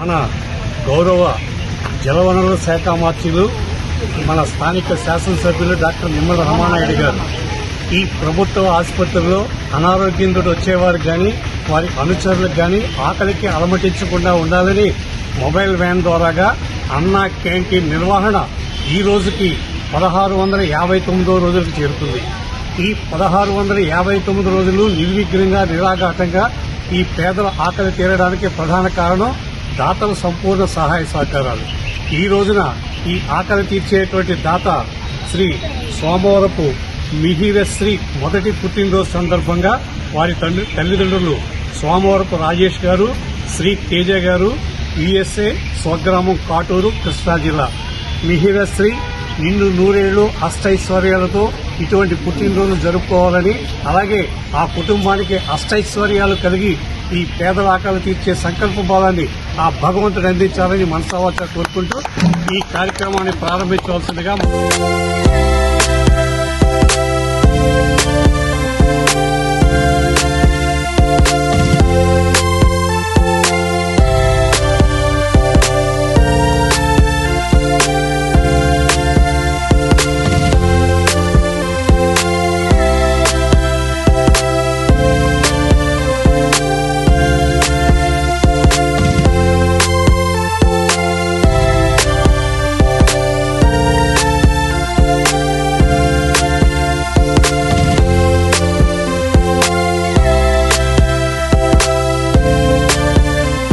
మన గౌరవ జలవనరుల శాఖ మంత్రులు మన స్థానిక శాసనసభ్యులు డాక్టర్ నిమ్మల రామానాయుడు గారు ఈ ప్రభుత్వ ఆసుపత్రిలో అనారోగ్యంతో వచ్చేవారికి కానీ వారి అనుచరులకు కానీ ఆకలికి అలమటించకుండా ఉండాలని మొబైల్ వ్యాన్ ద్వారాగా అన్నా క్యాంటీన్ నిర్వహణ ఈ రోజుకి 1659వ రోజులకు చేరుతుంది. ఈ 1659 రోజులు నిర్విఘ్నంగా నిరాఘాటంగా ఈ పేదల ఆకలి తీరడానికి ప్రధాన కారణం దాతల సంపూర్ణ సహాయ సహకారాలు. ఈ రోజున ఈ ఆకలి తీర్చేటువంటి దాత శ్రీ సోమవరపు మిహిరశ్రీ మొదటి పుట్టినరోజు సందర్భంగా వారి తల్లిదండ్రులు సోమవరపు రాజేష్ గారు, శ్రీ తేజ గారు, యుఎస్ఏ, స్వగ్రామం కాటూరు, కృష్ణా జిల్లా. మిహిరశ్రీ నిండు నూరేళ్లు అష్టైశ్వర్యాలతో ఇటువంటి పుట్టినరోజు జరుపుకోవాలని, అలాగే ఆ కుటుంబానికి అష్టైశ్వర్యాలు కలిగి ఈ పేదల ఆకలి తీర్చే సంకల్ప బలాన్ని ఆ భగవంతుడు అందించాలని మనసావాచ కోరుకుంటూ ఈ కార్యక్రమాన్ని ప్రారంభించవలసిందిగా